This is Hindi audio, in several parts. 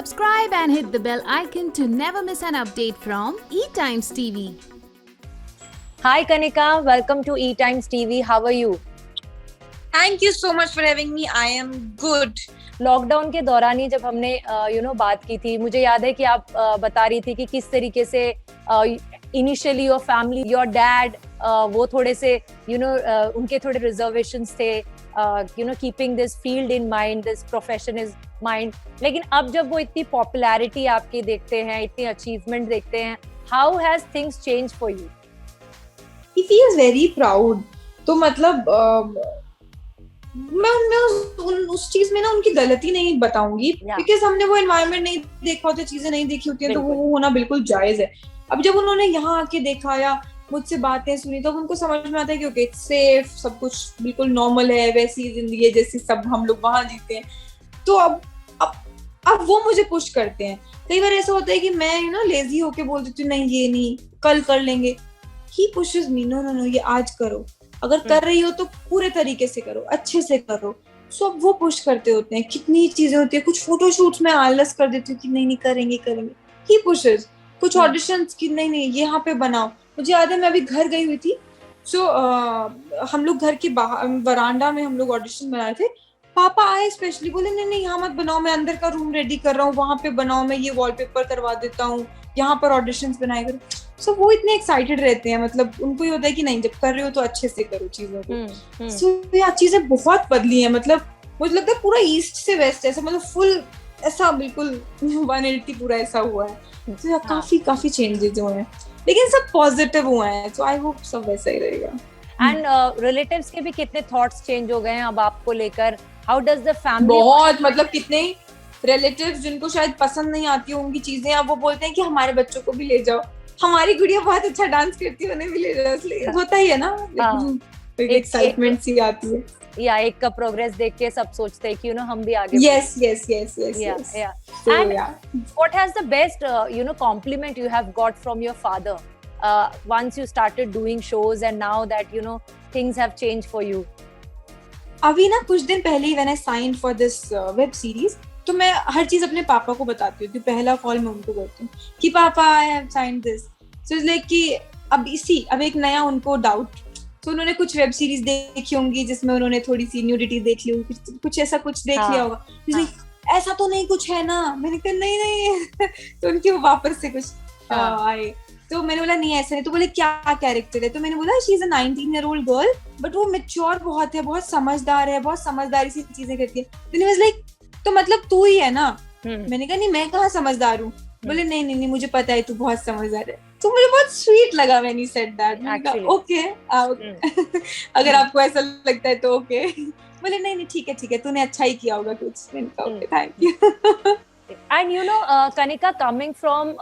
Subscribe and hit the bell icon to never miss an update from eTimes TV. Hi Kanika, welcome to eTimes TV. How are you? Thank you so much for having me. I am good. Lockdown के दौरान ही जब हमने बात की थी, मुझे याद है कि आप बता रही थी कि किस तरीके से initially your family, your dad, वो थोड़े से उनके थोड़े रिजर्वेशंस थे, keeping this field in mind, this profession is mind. लेकिन अब जब वो इतनी पॉपुलैरिटी आपकी देखते हैं, इतनी अचीवमेंट देखते हैं, how has things change for you? He feels very proud. तो मतलब मैं उस चीज में ना उनकी गलती नहीं बताऊंगी, बिकॉज हमने वो एनवायरनमेंट नहीं देखा होता, चीजें नहीं देखी होती हैं, तो वो होना बिल्कुल जायज है. अब जब उन्होंने यहाँ आके देखा या मुझसे बातें सुनी, तो उनको समझ में आता है कि ओके, सेफ, सब कुछ बिल्कुल नॉर्मल है, वैसी जिंदगी है जैसी सब हम लोग वहां जीते हैं. तो अब वो मुझे पुश करते हैं. कई बार ऐसा होता है कि मैं लेजी होके बोल देती हूँ, नहीं ये नहीं, कल कर लेंगे. ही पुशेस मी, नो ये आज करो, अगर कर रही हो तो पूरे तरीके से करो, अच्छे से करो. सो अब वो पुश करते होते हैं. कितनी चीजें होती है, कुछ फोटोशूट्स में आलस कर देती हूँ कि नहीं करेंगे. ही पुशेस. कुछ ऑडिशंस की नहीं यहाँ पे बनाओ. मुझे याद है मैं अभी घर गई हुई थी, सो हम लोग घर के वरांडा में हम लोग ऑडिशन बना रहे थे. पापा आए स्पेशली, बोले नहीं यहाँ मत बनाओ, मैं अंदर का रूम रेडी कर रहा हूँ, वहां पे बनाओ, मैं ये वॉलपेपर करवा देता हूँ, यहाँ पर ऑडिशंस बनाए करो. सो वो इतने एक्साइटेड रहते हैं, मतलब उनको ये होता है कि नहीं, जब कर रहे हो तो अच्छे से करो चीजों को. सो यार चीजें बहुत बदली हैं. मतलब मुझे लगता है पूरा ईस्ट से वेस्ट ऐसा, मतलब फुल ऐसा बिल्कुल 180 पूरा ऐसा हुआ है. तो यार काफी चेंजेस हुए हैं, लेकिन सब पॉजिटिव हुए हैं. सो आई होप सब वैसा ही रहेगा. एंड रिलेटिव्स के भी कितने थॉट्स चेंज हो गए हैं अब आपको लेकर? How does the family? बहुत, मतलब कितने रिलेटिव्स जिनको शायद पसंद नहीं आती हो उनकी चीजें, अब वो बोलते हैं कि हमारे बच्चों को भी ले जाओ, हमारी गुड़िया बहुत अच्छा डांस करती है, उन्हें भी ले जाओ. इसलिए होता ही है ना, एक्साइटमेंट सी आती है. या एक का प्रोग्रेस देख के सब सोचते हैं कि हम भी आगे. yes. So, and what has the best compliment you have got from your father once you started doing shows and now that things have changed for you? अभी ना कुछ दिन पहले ही when I signed for this web series, तो मैं हर चीज अपने पापा को बताती हूँ. पहला कॉल मैं उनको करती हूँ कि पापा I have signed this. So it's like कि अब एक नया उनको डाउट. तो उन्होंने कुछ वेब सीरीज देखी होंगी जिसमें उन्होंने थोड़ी सी न्यूडिटी देख ली होगी, कुछ ऐसा कुछ देख लिया होगा. ऐसा तो नहीं कुछ है ना? मैंने कहा नहीं. तो उनके वापस से कुछ आए, तो मैंने बोला नहीं ऐसा नहीं. तो बोले क्या कैरेक्टर है? तो मैंने बोला she is a 19-year-old girl, but वो मैच्योर बहुत है, बहुत समझदार है, बहुत समझदारी से चीजें करती है. तो वाज लाइक, तो मतलब तू ही है ना? मैंने कहा नहीं, मैं कहाँ समझदार हूँ. बोले नहीं मुझे पता है तू बहुत समझदार है. तो मुझे बहुत स्वीट लगा when he said that. Okay, अगर आपको ऐसा लगता है तो ओके. बोले नहीं ठीक है, तूने अच्छा ही किया होगा कुछ. मैंने कहा okay, thank you. And Kanika, coming from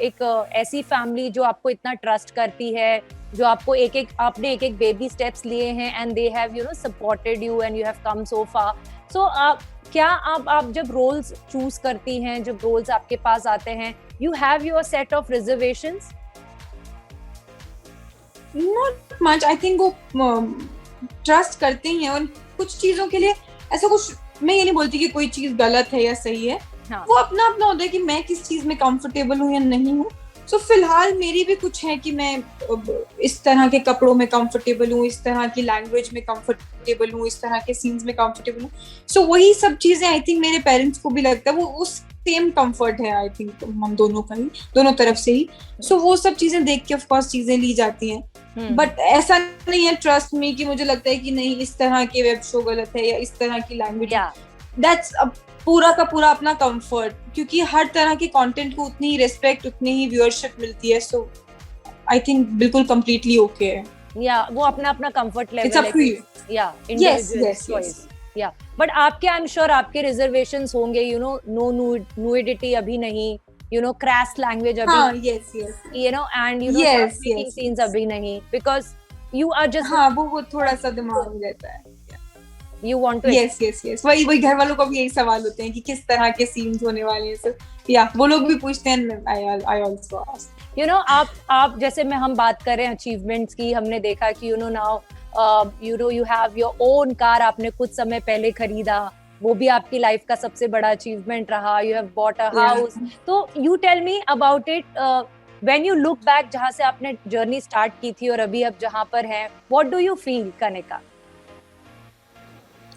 एक ऐसी फैमिली जो आपको इतना ट्रस्ट करती है, जो आपको आपने एक बेबी स्टेप्स लिए हैं, and they have supported you and you have come so far. So क्या आप जब रोल्स चूज करती हैं, जब रोल्स आपके पास आते हैं, you have your set of reservations? Not much. I think वो ट्रस्ट करते ही हैं, और कुछ चीजों के लिए ऐसा कुछ मैं ये नहीं बोलती कि कोई चीज गलत है या सही है. वो अपना होता है कि मैं किस चीज में कंफर्टेबल हूँ या नहीं हूँ. सो फिलहाल मेरी भी कुछ है कि मैं इस तरह के कपड़ों में कंफर्टेबल हूँ, इस तरह की लैंग्वेज में कंफर्टेबल हूँ, इस तरह के सीन्स में कंफर्टेबल हूँ. सो वही सब चीजें आई थिंक मेरे पेरेंट्स को भी लगता है, वो उस सेम कंफर्ट है आई थिंक हम दोनों का ही, दोनों तरफ से ही. सो वो सब चीजें देख के ऑफ कोर्स चीजें ली जाती हैं. बट ऐसा नहीं है, ट्रस्ट मी, कि मुझे लगता है कि नहीं इस तरह के वेब शो गलत है या इस तरह की लैंग्वेज. दैट्स पूरा का पूरा अपना कंफर्ट, क्योंकि हर तरह के कंटेंट को उतनी ही रिस्पेक्ट, उतनी ही व्यूअरशिप मिलती है. सो आई थिंक बिल्कुल कंप्लीटली ओके है. वो अपना कंफर्ट लेवल है. yes. बट आपके, आई एम श्योर आपके रिजर्वेशंस होंगे, नो न्यूडिटी अभी नहीं, crass language अभी, yes. and speaking scenes अभी नहीं, because you are just वो थोड़ा सा दिमाग में रहता है. You want to yes. वही घर वालों को भी यही सवाल होते हैं कि किस तरह के सीन्स होने वाले हैं. सो वो लोग भी पूछते हैं. I also ask. आप जैसे हम बात कर रहे हैं अचीवमेंट्स की, हमने देखा कि now you have your own car, आपने कुछ समय पहले खरीदा, वो भी आपकी लाइफ का सबसे बड़ा अचीवमेंट रहा. You have bought a house. तो you tell me about it. When you look back, जहाँ से आपने जर्नी स्टार्ट की थी और अभी अब जहाँ पर है, what do you feel Kanika?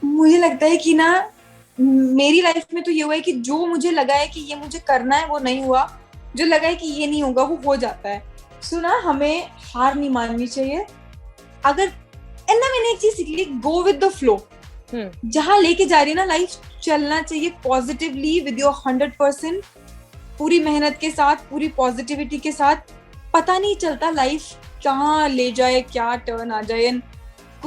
मुझे लगता है कि ना मेरी लाइफ में तो ये हुआ है कि जो मुझे लगा है कि ये मुझे करना है वो नहीं हुआ, जो लगा है कि ये नहीं होगा वो हो जाता है. सो ना हमें हार नहीं माननी चाहिए. अगर एंड ना मैंने एक चीज सीख ली, गो विद द फ्लो. जहां लेके जा रही है ना लाइफ, चलना चाहिए पॉजिटिवली विद योर 100%, पूरी मेहनत के साथ, पूरी पॉजिटिविटी के साथ. पता नहीं चलता लाइफ कहाँ ले जाए, क्या टर्न आ जाए.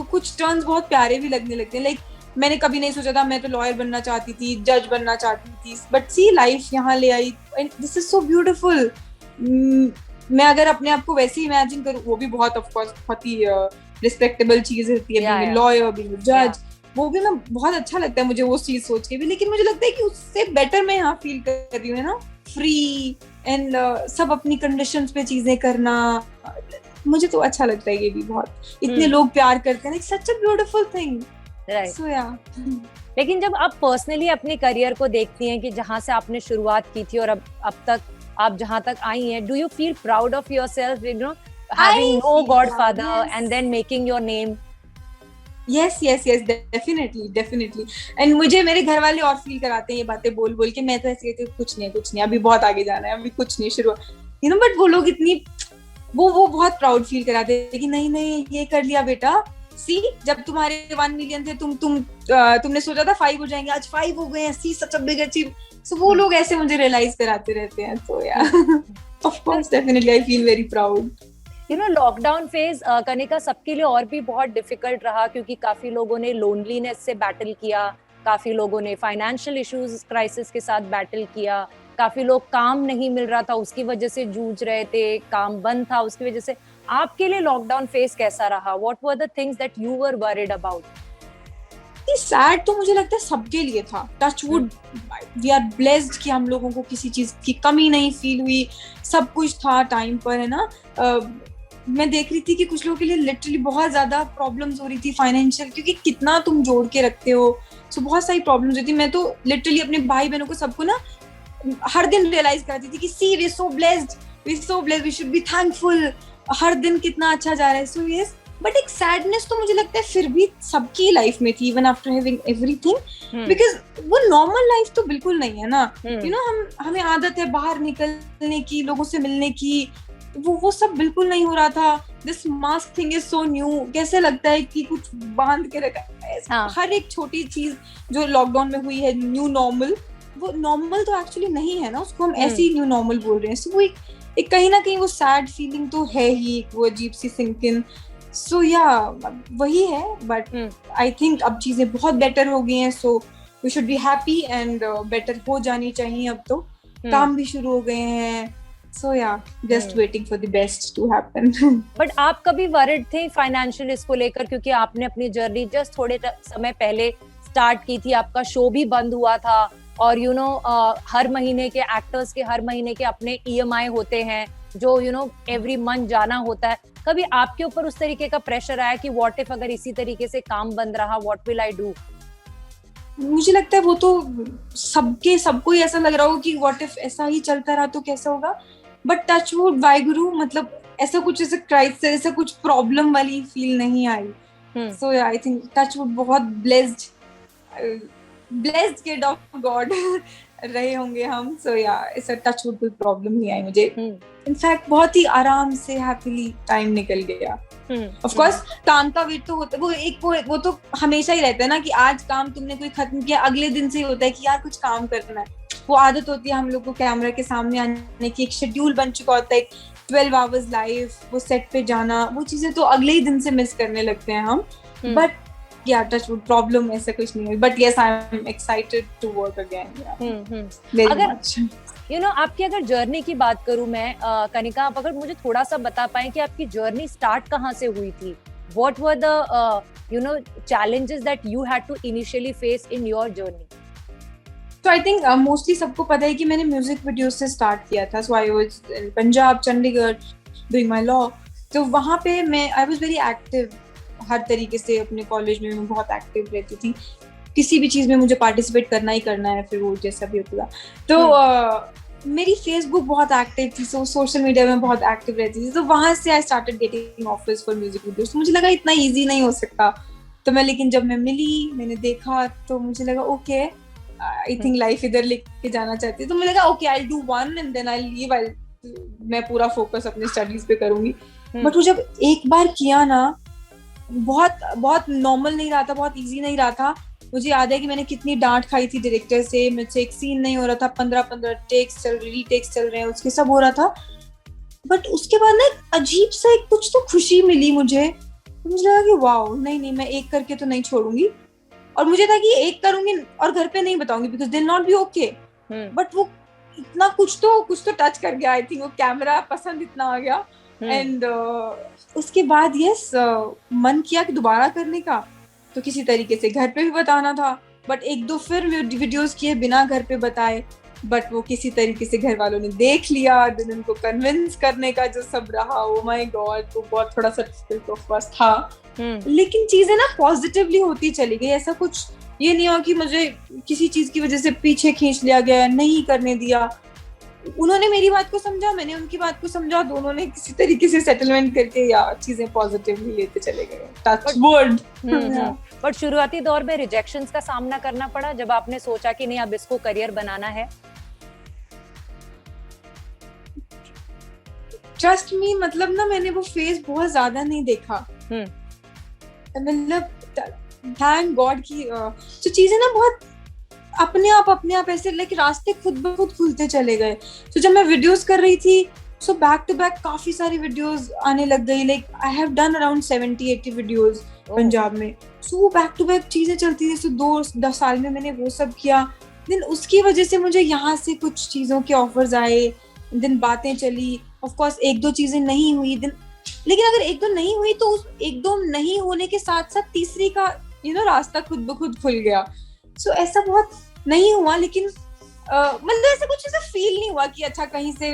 कुछ टर्न्स बहुत प्यारे भी लगने लगते हैं. लाइक मैंने कभी नहीं सोचा था, मैं तो लॉयर बनना चाहती थी, जज बनना चाहती थी, बट सी लाइफ यहाँ ले आई and this is so beautiful. मैं अगर अपने आप को वैसे ही इमेजिन करूँ, वो भी बहुत ऑफ कोर्स बहुत ही रिस्पेक्टेबल चीज होती है, बीइंग लॉयर, बीइंग जज, वो भी मैं बहुत अच्छा लगता है मुझे वो चीज सोच के भी. लेकिन मुझे लगता है कि उससे बेटर मैं यहाँ फील कर रही हूँ ना, फ्री एंड सब अपनी कंडीशंस पे चीजें करना. मुझे तो अच्छा लगता है ये भी बहुत. इतने लोग प्यार करते हैं, सच अ ब्यूटीफुल थिंग. राइट. सो या लेकिन जब आप पर्सनली अपने करियर को देखती हैं कि जहां से आपने शुरुआत की थी और अब तक आप जहां तक आई हैं, do you feel proud of yourself, you know, having no godfather and then making your name? Yes definitely. And मुझे मेरे घर वाले और फील कराते हैं ये बातें बोल बोल के. मैं तो ऐसे कहती हूँ कुछ नहीं, अभी बहुत आगे जाना है, अभी कुछ नहीं, शुरू, यू नो. बट वो लोग इतनी वो बहुत प्राउड फील कराते हैं कि नहीं ये कर लिया बेटा. सी, जब तुम्हारे 1 मिलियन थे, तुमने सोचा था 5 हो जाएंगे, आज 5 हो गए हैं. सी, सच अ बिग अचीव. सो वो लोग ऐसे मुझे रियलाइज कराते रहते हैं. तो या of course definitely I feel very proud. You know, lockdown phase Kanika सबके लिए और भी बहुत डिफिकल्ट रहा, क्योंकि काफी लोगों ने लोनलीनेस से बैटल किया, काफी लोगों ने फाइनेंशियल इश्यूज, क्राइसिस के साथ बैटल किया, काफी लोग काम नहीं मिल रहा था उसकी वजह से जूझ रहे थे, काम बंद था उसकी वजह से. आपके लिए लॉकडाउन फेज कैसा रहा? What were the things that you were worried about? Sad तो मुझे लगता है सबके लिए था. Touch wood, we are blessed कि हम लोगों को किसी चीज की कमी नहीं फील हुई, सब कुछ था टाइम पर, है ना. मैं देख रही थी कि कुछ लोगों के लिए लिटरली बहुत ज्यादा प्रॉब्लम्स हो रही थी फाइनेंशियल, क्योंकि कितना तुम जोड़ के रखते हो. सो बहुत सारी प्रॉब्लम्स होती. मैं तो लिटरली अपने भाई बहनों को सबको ना हर दिन रियलाइज कराती थी कि see, we so blessed, we should be thankful. हर दिन कितना अच्छा जा रहा है. सो यस, बट एक सैडनेस तो मुझे लगता है फिर भी सबकी लाइफ में थी, even after having everything, because वो नॉर्मल लाइफ तो बिल्कुल नहीं है ना. यू नो, हमें आदत है बाहर निकलने की, लोगों से मिलने की, वो सब बिल्कुल नहीं हो रहा था. This mask thing is so new. कैसे लगता है कि कुछ बांध के रखा है. हर एक छोटी चीज जो लॉकडाउन में हुई है, न्यू नॉर्मल, वो नॉर्मल तो एक्चुअली नहीं है ना, उसको हम ऐसे ही न्यू नॉर्मल बोल रहे हैं. सो वो एक कहीं ना कहीं वो सैड फीलिंग तो है ही, वो अजीब सी सिंकिन. सो या वही है. बट आई थिंक अब चीजें बहुत बेटर हो गई हैं. So we should be happy and better हो जानी चाहिए. अब तो काम भी शुरू हो गए हैं. So yeah, just waiting for the best to happen. But आप कभी worried थे फाइनेंशियल इसको लेकर, क्योंकि आपने अपनी जर्नी जस्ट थोड़े समय पहले स्टार्ट की थी, आपका शो भी बंद हुआ था, और यू नो हर महीने के एक्टर्स के हर महीने के अपने EMI होते हैं जो यू नो एवरी मंथ जाना होता है. कभी आपके ऊपर उस तरीके का प्रेशर आया कि व्हाट इफ अगर इसी तरीके से काम बंद रहा, व्हाट विल आई डू? मुझे लगता है वो तो सबको ही ऐसा लग रहा हो कि व्हाट इफ ऐसा ही चलता रहा तो कैसा होगा. बट टच वुड, वाहिगुरु, मतलब ऐसा कुछ ऐसा क्राइसिस, ऐसा कुछ प्रॉब्लम वाली फील नहीं आई. सो आई थिंक टच वुड बहुत ब्लेस्ड किड ऑफ गॉड रहे होंगे हम. सो या ऐसा टच वुड कोई प्रॉब्लम नहीं आई मुझे. इनफैक्ट बहुत ही आराम से हैप्पीली टाइम निकल गया. ऑफ कोर्स काम का वेट तो होता है, वो तो हमेशा ही रहता है ना, कि आज काम तुमने कोई खत्म किया, अगले दिन से ही होता है कि यार कुछ काम करना है. वो आदत होती है हम लोग को कैमरा के सामने आने की, एक शेड्यूल बन चुका होता है, 12 आवर्स लाइव, वो सेट पे जाना, वो चीजें तो अगले ही दिन से मिस करने लगते हैं हम. बट या टच वुड प्रॉब्लम ऐसा कुछ नहीं है. But yes, I am excited to work again very much. You know, आपकी अगर जर्नी की बात करूं मैं, कनिका, आप अगर मुझे थोड़ा सा बता पाएं कि आपकी जर्नी स्टार्ट कहाँ से हुई थी? What were the you know challenges that you had to initially face in your journey? तो आई थिंक मोस्टली सबको पता है कि मैंने म्यूजिक वीडियो से स्टार्ट किया था. So I was in Punjab, Chandigarh, doing my law. तो वहाँ पे आई वाज वेरी एक्टिव. हर तरीके से अपने कॉलेज में मैं बहुत एक्टिव रहती थी. किसी भी चीज में मुझे पार्टिसिपेट करना ही करना है, फिर वो जैसा भी होता था। तो मेरी फेसबुक बहुत एक्टिव थी, सोशल मीडिया में बहुत एक्टिव रहती थी, तो वहां से I started getting offers for music videos. मुझे लगा इतना इजी नहीं हो सकता, तो मैं लेकिन जब मैं मिली, मैंने देखा, तो मुझे लगा ओके आई थिंक लाइफ इधर लेके जाना चाहती है। तो मुझे लगा okay I do one and then I leave, मैं पूरा फोकस अपने स्टडीज पे करूंगी। बट वो जब एक बार किया ना, बहुत बहुत नॉर्मल नहीं रहा था, बहुत इजी नहीं रहा था। मुझे याद है कि मैंने कितनी डांट खाई थी डायरेक्टर से, मुझसे एक सीन नहीं हो रहा था, 15 टेक्स चल रहे, रीटेक्स चल रहे हैं, उसके सब हो रहा था। बट उसके बाद ना अजीब सा एक कुछ तो खुशी मिली मुझे लगा कि वाओ, नहीं मैं एक करके तो नहीं छोड़ूंगी। और मुझे था कि एक करूंगी और घर पे नहीं बताऊंगी because they not be okay. But वो इतना कुछ तो टच कर गया, आई थिंक वो कैमरा पसंद इतना आ गया। एंड उसके बाद यस मन किया कि दोबारा करने का, तो किसी तरीके से घर पे भी बताना था। बट एक दो फिर वीडियोस किए बिना घर पे बताए, बट वो किसी तरीके से घर वालों ने देख लिया, देन उनको कन्विंस करने का जो सब रहा, ओ माय गॉड, वो बहुत थोड़ा सा डिफिकल्ट ऑफ कोर्स था। लेकिन चीजें ना पॉजिटिवली होती चली गई। ऐसा कुछ ये नहीं हुआ कि मुझे किसी चीज की वजह से पीछे खींच लिया गया, नहीं करने दिया। उन्होंने मेरी बात को समझा, मैंने उनकी बात को समझा, दोनों ने किसी तरीके से सेटलमेंट करके या चीजें पॉजिटिवली लेते चले गए। Touch wood. बट शुरुआती दौर में रिजेक्शंस का सामना करना पड़ा जब आपने सोचा कि नहीं अब इसको करियर बनाना है? ट्रस्ट मी, मतलब ना मैंने वो फेज बहुत ज्यादा नहीं देखा। मतलब थैंक गॉड की जो चीजें ना बहुत अपने आप ऐसे लाइक रास्ते खुद ब खुद खुलते चले गए। तो जब मैं वीडियोस कर रही थी, सो बैक टू बैक काफी सारी वीडियोस आने लग गई। Like I have done around 70-80 videos Punjab में। सो वो बैक टू बैक चीजें चलती थी। सो 2-10 साल में मैंने वो सब किया। देन उसकी वजह से मुझे यहाँ से कुछ चीजों के ऑफर्स आए, देन बातें चली। ऑफ कोर्स 1-2 चीजें नहीं हुई, देन लेकिन अगर 1-2 नहीं हुई तो उस 1-2 नहीं होने के साथ साथ तीसरी का रास्ता खुद ब खुद खुल गया। सो ऐसा बहुत नहीं हुआ, लेकिन मतलब ऐसा कुछ ऐसा फील नहीं हुआ कि अच्छा कहीं से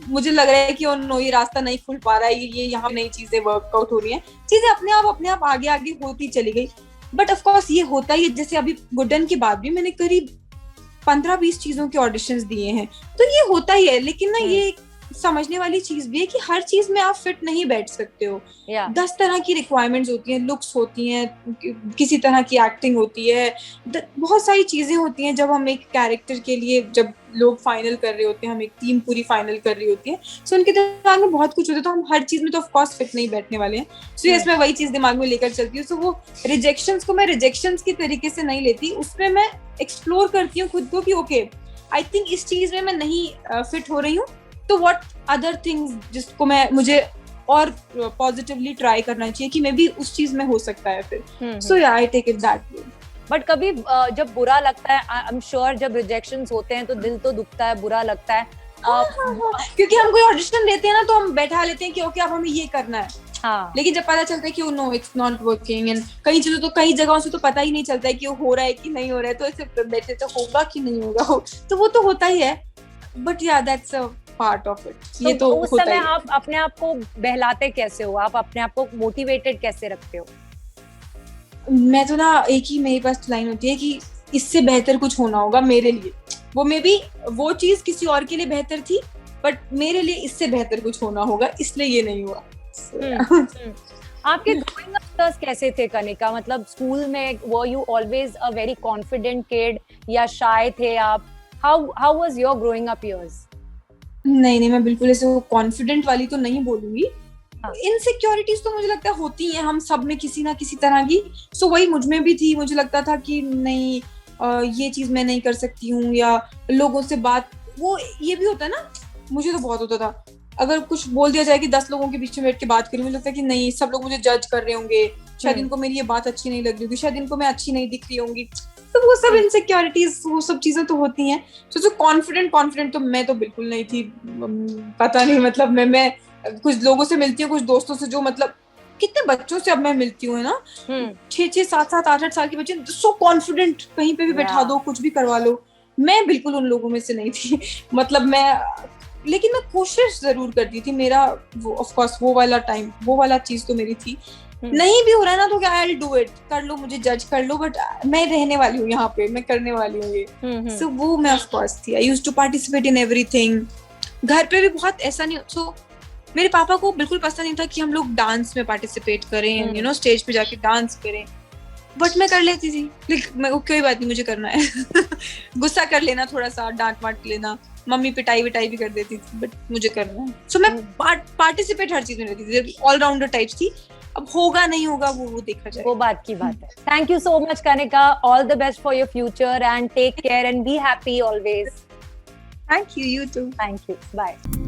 मुझे लग रहा है कि नो ये रास्ता नहीं खुल पा रहा है, ये यहाँ नई चीजें वर्कआउट हो रही हैं। चीजें अपने आप आगे होती चली गई। बट ऑफ कोर्स ये होता ही है, जैसे अभी गुडन के बाद भी मैंने करीब 15-20 चीजों के ऑडिशंस दिए हैं, तो ये होता ही है। लेकिन ना ये समझने वाली चीज भी है कि हर चीज में आप फिट नहीं बैठ सकते हो। 10 तरह की रिक्वायरमेंट्स होती हैं, लुक्स होती हैं, किसी तरह की एक्टिंग होती है, बहुत सारी चीजें होती हैं। जब हम एक कैरेक्टर के लिए जब लोग फाइनल कर रहे होते हैं, हम एक टीम पूरी फाइनल कर रही होती है, सो उनके दिमाग में बहुत कुछ होता है। तो हम हर चीज में तो ऑफ कोर्स फिट नहीं बैठने वाले हैं। सो यस, मैं वही चीज दिमाग में लेकर चलती हूँ। सो वो रिजेक्शंस को मैं रिजेक्शंस की तरीके से नहीं लेती, उसमें मैं एक्सप्लोर करती हूँ खुद को कि ओके आई थिंक इस चीज में मैं नहीं फिट हो रही हूँ, तो व्हाट अदर थिंग्स जिसको मुझे और पॉजिटिवली ट्राई करना चाहिए कि मैं भी उस चीज में हो सकता है फिर। सो या I take it that way. But कभी जब बुरा लगता है, आई एम श्योर जब रिजेक्शंस होते हैं तो दिल तो दुखता है, बुरा लगता है। क्योंकि हम कोई ऑडिशन देते हैं ना, तो हम बैठा लेते हैं कि ओके अब हमें ये करना है। लेकिन जब पता चलता है कि no it's not working, and कई जगहों से तो पता ही नहीं चलता है कि वो हो रहा है कि नहीं हो रहा है, तो ऐसे बैठे तो होगा कि नहीं होगा, तो वो तो होता ही है। बट या that's a part of it. ये तो उस समय आप अपने आप को बहलाते कैसे हो, आप अपने आप को मोटिवेटेड कैसे रखते हो? मैं तो ना एक ही मेरे पास लाइन होती है कि इससे बेहतर कुछ होना होगा मेरे लिए। वो मे बी वो चीज किसी और के लिए बेहतर थी, बट मेरे लिए इससे बेहतर कुछ होना होगा, इसलिए ये नहीं हुआ। आपके ग्रोइंग अप इयर्स कैसे थे कनिका? मतलब स्कूल में were you always a very confident kid या शाय थे आप? How was your growing up years? नहीं, मैं बिल्कुल ऐसे कॉन्फिडेंट वाली तो नहीं बोलूंगी। इनसिक्योरिटीज तो मुझे लगता है होती हैं हम सब में किसी ना किसी तरह की। सो वही मुझ में भी थी। मुझे लगता था कि नहीं ये चीज मैं नहीं कर सकती हूँ, या लोगों से बात, वो ये भी होता है ना, मुझे तो बहुत होता था अगर कुछ बोल दिया जाए कि 10 लोगों के बीच में बैठ के बात करूँ, मुझे लगता है कि नहीं सब लोग मुझे जज कर रहे होंगे, शायद इनको मेरी ये बात अच्छी नहीं लग रही होगी, शायद इनको मैं अच्छी नहीं दिख रही होंगी। तो वो सब इनसिक्योरिटीज, वो सब चीजें तो होती हैं। तो कॉन्फिडेंट तो मैं तो बिल्कुल नहीं थी। पता नहीं, मतलब मैं कुछ लोगों से मिलती हूँ, कुछ दोस्तों से, जो मतलब कितने बच्चों से अब मैं मिलती हूँ, है ना, 6-6, 7-7, 8-8 साल के बच्चे, सो कॉन्फिडेंट, कहीं पे भी बैठा दो, कुछ भी करवा लो। मैं बिल्कुल उन लोगों में से नहीं थी। मतलब मैं लेकिन मैं कोशिश जरूर करती थी। मेरा वो ऑफ कोर्स वो वाला टाइम, वो वाला चीज तो मेरी थी। नहीं भी हो रहा है ना तो क्या, आई विल डू इट, कर लो, मुझे जज कर लो, बट मैं रहने वाली हूँ यहाँ पे, मैं करने वाली हूँ ये। सो वो मैं ऑफ कोर्स थी। I used to participate in everything. घर पे भी बहुत ऐसा नहीं, सो मेरे पापा को बिल्कुल पसंद नहीं था कि हम लोग डांस में पार्टिसिपेट करें, यू नो, स्टेज पे जाके डांस करें, बट मैं कर लेती थी। मैं कोई बात नहीं, मुझे करना है। गुस्सा कर लेना, थोड़ा सा डांट वाट लेना, मम्मी पिटाई विटाई भी कर देती थी, बट मुझे करना है। सो मैं पार्टिसिपेट हर चीज में रहती थी, ऑलराउंडर टाइप थी। अब होगा नहीं होगा वो देखा जाए, वो बात की बात है। Thank you so much Kanika, all the best for your future and take care and be happy always. Thank you, you too. Thank you, bye.